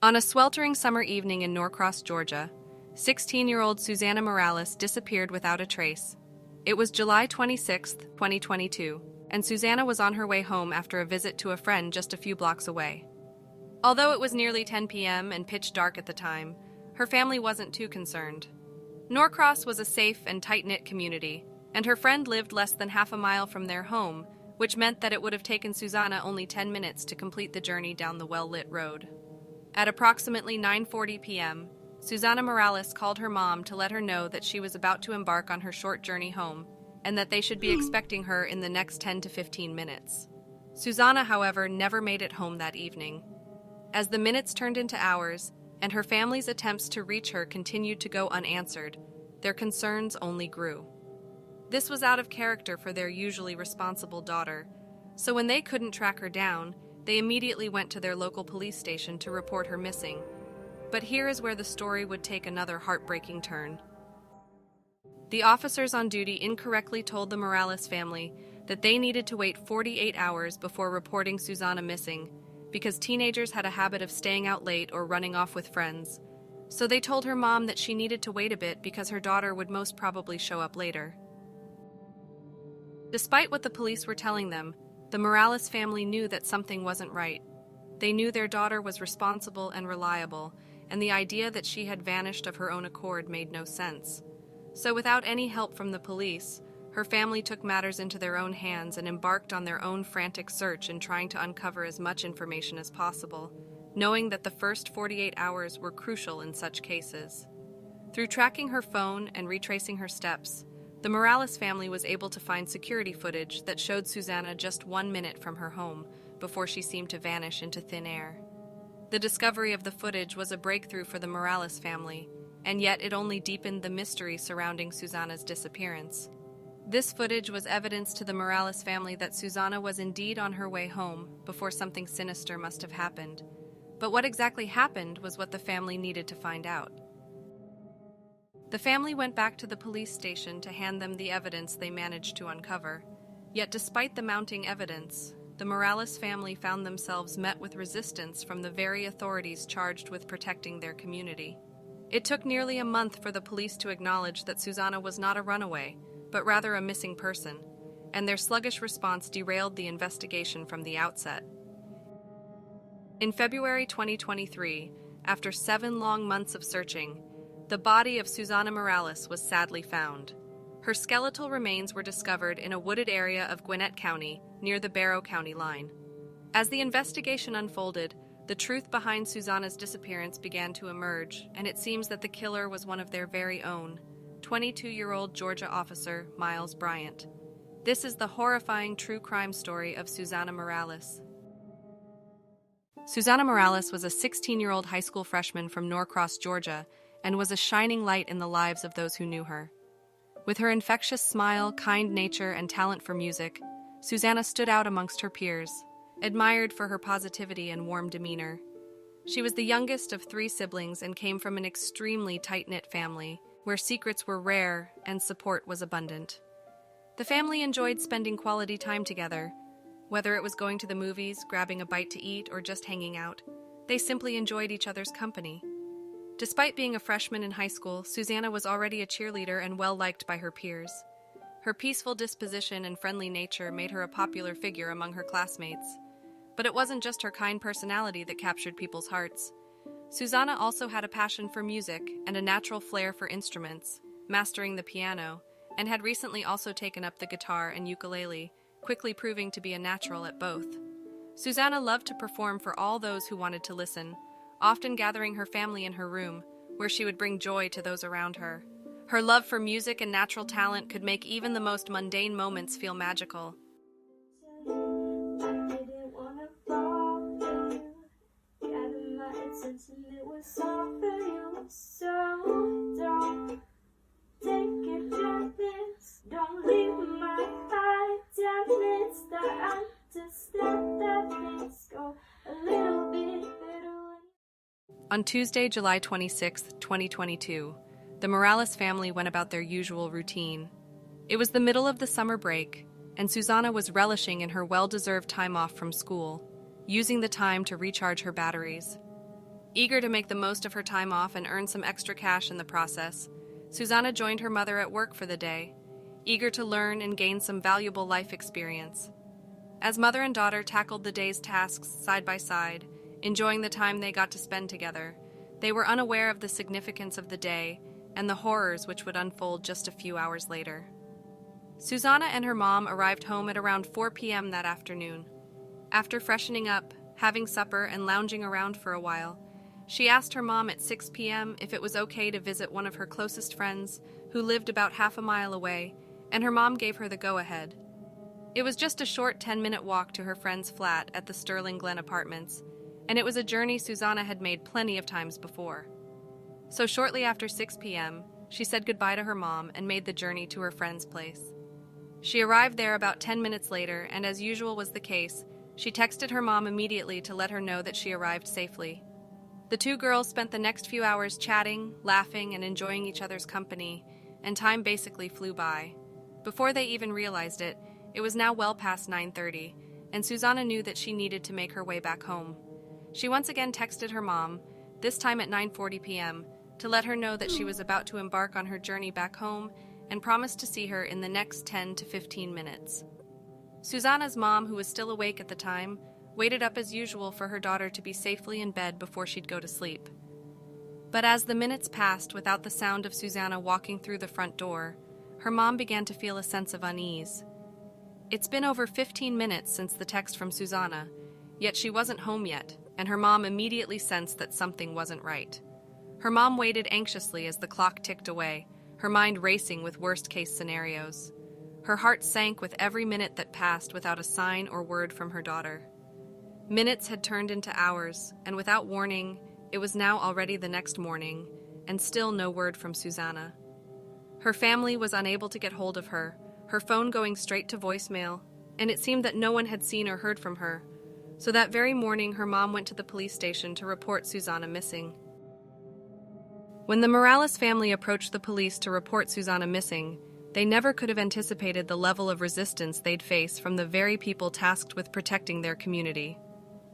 On a sweltering summer evening in Norcross, Georgia, 16-year-old Susanna Morales disappeared without a trace. It was July 26, 2022, and Susanna was on her way home after a visit to a friend just a few blocks away. Although it was nearly 10 p.m. and pitch dark at the time, her family wasn't too concerned. Norcross was a safe and tight-knit community, and her friend lived less than half a mile from their home, which meant that it would have taken Susanna only 10 minutes to complete the journey down the well-lit road. At approximately 9:40 p.m., Susanna Morales called her mom to let her know that she was about to embark on her short journey home and that they should be expecting her in the next 10 to 15 minutes. Susanna, however, never made it home that evening. As the minutes turned into hours and her family's attempts to reach her continued to go unanswered, their concerns only grew. This was out of character for their usually responsible daughter, so when they couldn't track her down, they immediately went to their local police station to report her missing. But here is where the story would take another heartbreaking turn. The officers on duty incorrectly told the Morales family that they needed to wait 48 hours before reporting Susanna missing because teenagers had a habit of staying out late or running off with friends. So they told her mom that she needed to wait a bit because her daughter would most probably show up later. Despite what the police were telling them, the Morales family knew that something wasn't right. They knew their daughter was responsible and reliable, and the idea that she had vanished of her own accord made no sense. So without any help from the police, her family took matters into their own hands and embarked on their own frantic search in trying to uncover as much information as possible, knowing that the first 48 hours were crucial in such cases. Through tracking her phone and retracing her steps, the Morales family was able to find security footage that showed Susanna just 1 minute from her home before she seemed to vanish into thin air. The discovery of the footage was a breakthrough for the Morales family, and yet it only deepened the mystery surrounding Susanna's disappearance. This footage was evidence to the Morales family that Susanna was indeed on her way home before something sinister must have happened. But what exactly happened was what the family needed to find out. The family went back to the police station to hand them the evidence they managed to uncover. Yet despite the mounting evidence, the Morales family found themselves met with resistance from the very authorities charged with protecting their community. It took nearly a month for the police to acknowledge that Susanna was not a runaway, but rather a missing person, and their sluggish response derailed the investigation from the outset. In February 2023, after 7 long months of searching, the body of Susanna Morales was sadly found. Her skeletal remains were discovered in a wooded area of Gwinnett County, near the Barrow County line. As the investigation unfolded, the truth behind Susanna's disappearance began to emerge, and it seems that the killer was one of their very own, 22-year-old Georgia officer Miles Bryant. This is the horrifying true crime story of Susanna Morales. Susanna Morales was a 16-year-old high school freshman from Norcross, Georgia, and was a shining light in the lives of those who knew her. With her infectious smile, kind nature, and talent for music, Susanna stood out amongst her peers, admired for her positivity and warm demeanor. She was the youngest of 3 siblings and came from an extremely tight-knit family, where secrets were rare and support was abundant. The family enjoyed spending quality time together. Whether it was going to the movies, grabbing a bite to eat, or just hanging out, they simply enjoyed each other's company. Despite being a freshman in high school, Susanna was already a cheerleader and well-liked by her peers. Her peaceful disposition and friendly nature made her a popular figure among her classmates. But it wasn't just her kind personality that captured people's hearts. Susanna also had a passion for music and a natural flair for instruments, mastering the piano, and had recently also taken up the guitar and ukulele, quickly proving to be a natural at both. Susanna loved to perform for all those who wanted to listen, often gathering her family in her room, where she would bring joy to those around her. Her love for music and natural talent could make even the most mundane moments feel magical. On Tuesday, July 26, 2022, the Morales family went about their usual routine. It was the middle of the summer break, and Susanna was relishing in her well-deserved time off from school, using the time to recharge her batteries. Eager to make the most of her time off and earn some extra cash in the process, Susanna joined her mother at work for the day, eager to learn and gain some valuable life experience. As mother and daughter tackled the day's tasks side by side, enjoying the time they got to spend together, they were unaware of the significance of the day and the horrors which would unfold just a few hours later. Susanna and her mom arrived home at around 4 p.m. that afternoon. After freshening up, having supper, and lounging around for a while, she asked her mom at 6 p.m. if it was okay to visit one of her closest friends who lived about half a mile away, and her mom gave her the go-ahead. It was just a short 10-minute walk to her friend's flat at the Sterling Glen Apartments, and it was a journey Susanna had made plenty of times before. So shortly after 6 p.m., she said goodbye to her mom and made the journey to her friend's place. She arrived there about 10 minutes later, and as usual was the case, she texted her mom immediately to let her know that she arrived safely. The two girls spent the next few hours chatting, laughing, and enjoying each other's company, and time basically flew by. Before they even realized it, it was now well past 9:30, and Susanna knew that she needed to make her way back home. She once again texted her mom, this time at 9:40 p.m., to let her know that she was about to embark on her journey back home and promised to see her in the next 10 to 15 minutes. Susanna's mom, who was still awake at the time, waited up as usual for her daughter to be safely in bed before she'd go to sleep. But as the minutes passed without the sound of Susanna walking through the front door, her mom began to feel a sense of unease. It's been over 15 minutes since the text from Susanna, yet she wasn't home yet, and her mom immediately sensed that something wasn't right. Her mom waited anxiously as the clock ticked away, her mind racing with worst-case scenarios. Her heart sank with every minute that passed without a sign or word from her daughter. Minutes had turned into hours, and without warning, it was now already the next morning, and still no word from Susanna. Her family was unable to get hold of her phone going straight to voicemail, and it seemed that no one had seen or heard from her. So that very morning, her mom went to the police station to report Susanna missing. When the Morales family approached the police to report Susanna missing, they never could have anticipated the level of resistance they'd face from the very people tasked with protecting their community.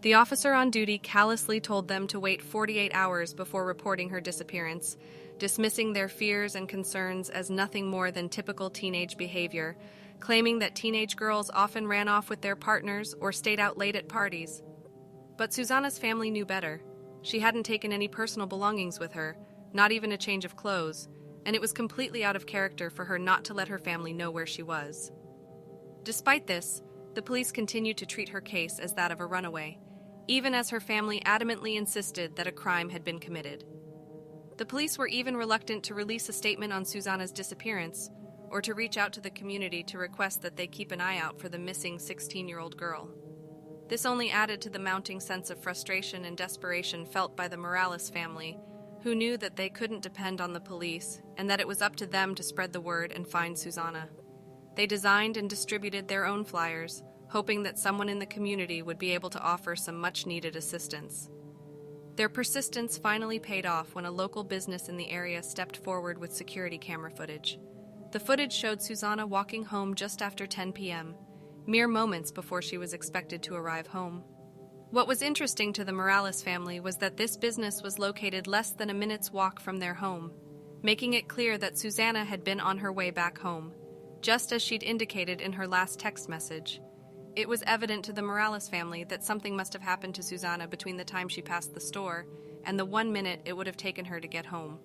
The officer on duty callously told them to wait 48 hours before reporting her disappearance, dismissing their fears and concerns as nothing more than typical teenage behavior, claiming that teenage girls often ran off with their partners or stayed out late at parties. But Susanna's family knew better. She hadn't taken any personal belongings with her, not even a change of clothes, and it was completely out of character for her not to let her family know where she was. Despite this, the police continued to treat her case as that of a runaway, even as her family adamantly insisted that a crime had been committed. The police were even reluctant to release a statement on Susanna's disappearance or to reach out to the community to request that they keep an eye out for the missing 16-year-old girl. This only added to the mounting sense of frustration and desperation felt by the Morales family, who knew that they couldn't depend on the police and that it was up to them to spread the word and find Susanna. They designed and distributed their own flyers, hoping that someone in the community would be able to offer some much-needed assistance. Their persistence finally paid off when a local business in the area stepped forward with security camera footage. The footage showed Susanna walking home just after 10 p.m., mere moments before she was expected to arrive home. What was interesting to the Morales family was that this business was located less than a minute's walk from their home, making it clear that Susanna had been on her way back home, just as she'd indicated in her last text message. It was evident to the Morales family that something must have happened to Susanna between the time she passed the store and the 1 minute it would have taken her to get home.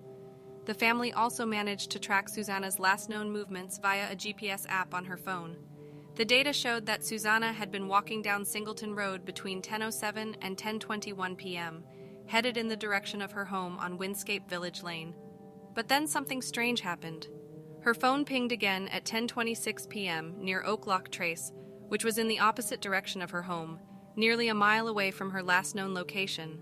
The family also managed to track Susanna's last known movements via a GPS app on her phone. The data showed that Susanna had been walking down Singleton Road between 10:07 and 10:21 p.m., headed in the direction of her home on Windscape Village Lane. But then something strange happened. Her phone pinged again at 10:26 p.m. near Oaklock Trace, which was in the opposite direction of her home, nearly a mile away from her last known location.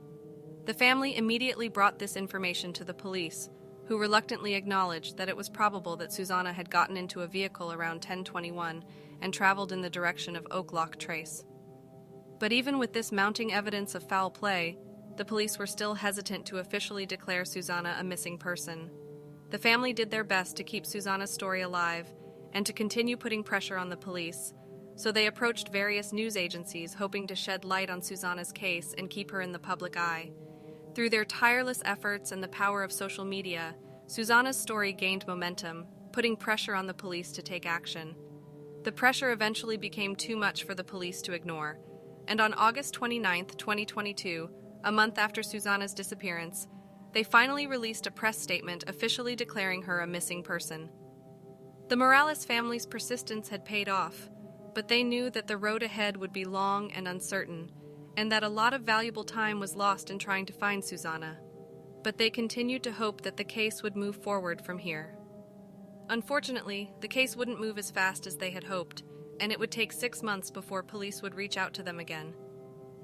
The family immediately brought this information to the police, who reluctantly acknowledged that it was probable that Susanna had gotten into a vehicle around 10:21 and traveled in the direction of Oaklock Trace. But even with this mounting evidence of foul play, the police were still hesitant to officially declare Susanna a missing person. The family did their best to keep Susanna's story alive and to continue putting pressure on the police, so they approached various news agencies hoping to shed light on Susanna's case and keep her in the public eye. Through their tireless efforts and the power of social media, Susanna's story gained momentum, putting pressure on the police to take action. The pressure eventually became too much for the police to ignore, and on August 29, 2022, a month after Susanna's disappearance, they finally released a press statement officially declaring her a missing person. The Morales family's persistence had paid off, but they knew that the road ahead would be long and uncertain, and that a lot of valuable time was lost in trying to find Susanna. But they continued to hope that the case would move forward from here. Unfortunately, the case wouldn't move as fast as they had hoped, and it would take 6 months before police would reach out to them again.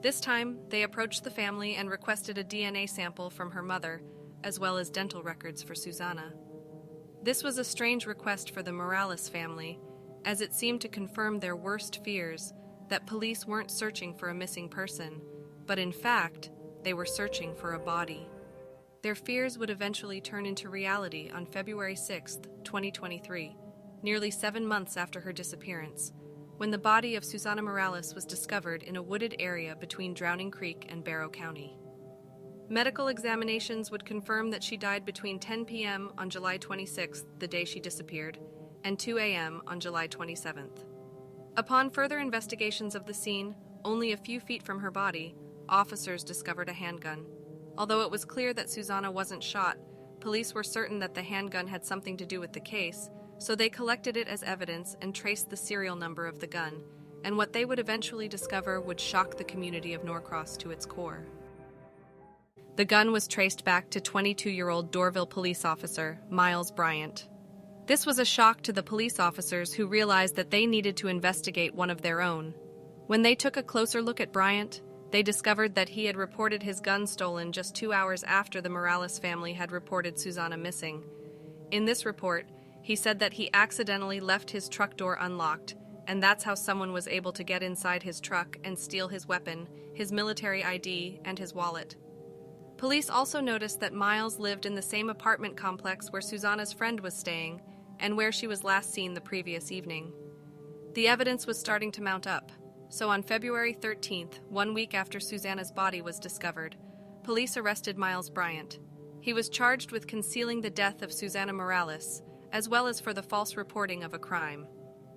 This time, they approached the family and requested a DNA sample from her mother, as well as dental records for Susanna. This was a strange request for the Morales family, as it seemed to confirm their worst fears that police weren't searching for a missing person, but in fact, they were searching for a body. Their fears would eventually turn into reality on February 6, 2023, nearly 7 months after her disappearance, when the body of Susanna Morales was discovered in a wooded area between Drowning Creek and Barrow County. Medical examinations would confirm that she died between 10 p.m. on July 26th, the day she disappeared, and 2 a.m. on July 27th. Upon further investigations of the scene, only a few feet from her body, officers discovered a handgun. Although it was clear that Susanna wasn't shot, police were certain that the handgun had something to do with the case, so they collected it as evidence and traced the serial number of the gun, and what they would eventually discover would shock the community of Norcross to its core. The gun was traced back to 22-year-old Doraville police officer Miles Bryant. This was a shock to the police officers who realized that they needed to investigate one of their own. When they took a closer look at Bryant, they discovered that he had reported his gun stolen just 2 hours after the Morales family had reported Susanna missing. In this report, he said that he accidentally left his truck door unlocked, and that's how someone was able to get inside his truck and steal his weapon, his military ID, and his wallet. Police also noticed that Miles lived in the same apartment complex where Susanna's friend was staying, and where she was last seen the previous evening. The evidence was starting to mount up. So on February 13th, 1 week after Susanna's body was discovered, police arrested Miles Bryant. He was charged with concealing the death of Susanna Morales, as well as for the false reporting of a crime.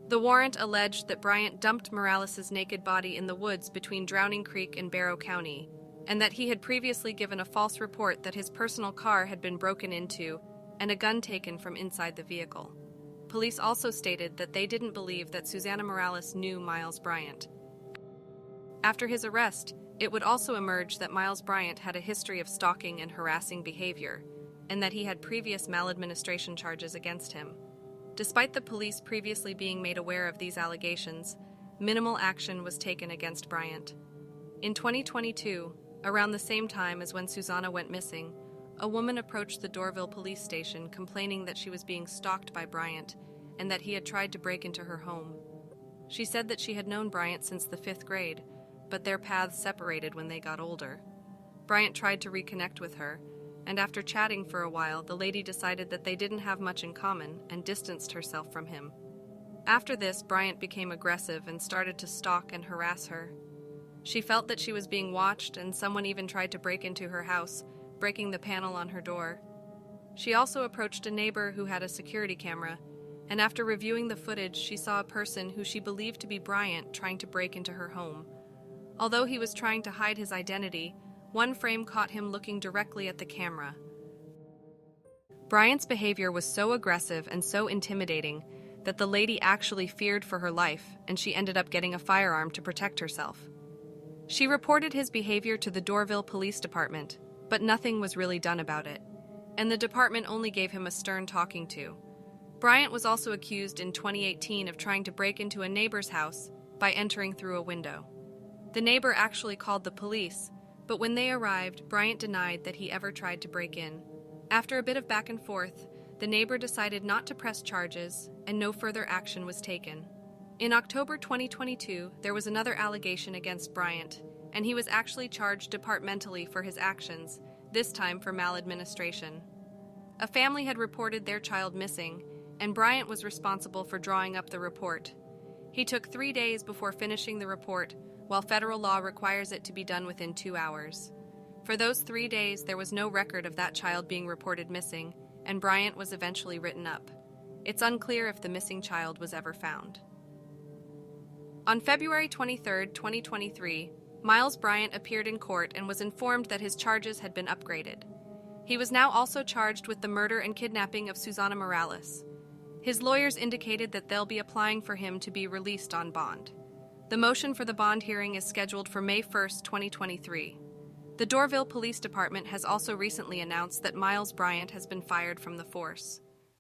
The warrant alleged that Bryant dumped Morales' naked body in the woods between Drowning Creek and Barrow County, and that he had previously given a false report that his personal car had been broken into and a gun taken from inside the vehicle. Police also stated that they didn't believe that Susanna Morales knew Miles Bryant. After his arrest, it would also emerge that Miles Bryant had a history of stalking and harassing behavior, and that he had previous maladministration charges against him. Despite the police previously being made aware of these allegations, minimal action was taken against Bryant. In 2022, around the same time as when Susanna went missing, a woman approached the Doraville police station complaining that she was being stalked by Bryant and that he had tried to break into her home. She said that she had known Bryant since the 5th grade, but their paths separated when they got older. Bryant tried to reconnect with her, and after chatting for a while, the lady decided that they didn't have much in common and distanced herself from him. After this, Bryant became aggressive and started to stalk and harass her. She felt that she was being watched, and someone even tried to break into her house, breaking the panel on her door. She also approached a neighbor who had a security camera, and after reviewing the footage, she saw a person who she believed to be Bryant trying to break into her home. Although he was trying to hide his identity, one frame caught him looking directly at the camera. Bryant's behavior was so aggressive and so intimidating that the lady actually feared for her life, and she ended up getting a firearm to protect herself. She reported his behavior to the Doraville Police Department, but nothing was really done about it, and the department only gave him a stern talking to. Bryant was also accused in 2018 of trying to break into a neighbor's house by entering through a window. The neighbor actually called the police, but when they arrived, Bryant denied that he ever tried to break in. After a bit of back and forth, the neighbor decided not to press charges, and no further action was taken. In October 2022, there was another allegation against Bryant, and he was actually charged departmentally for his actions, this time for maladministration. A family had reported their child missing, and Bryant was responsible for drawing up the report. He took 3 days before finishing the report, while federal law requires it to be done within 2 hours. For those 3 days, there was no record of that child being reported missing, and Bryant was eventually written up. It's unclear if the missing child was ever found. On February 23, 2023, Miles Bryant appeared in court and was informed that his charges had been upgraded. He was now also charged with the murder and kidnapping of Susanna Morales. His lawyers indicated that they'll be applying for him to be released on bond. The motion for the bond hearing is scheduled for May 1, 2023. The Doraville Police Department has also recently announced that Miles Bryant has been fired from the force.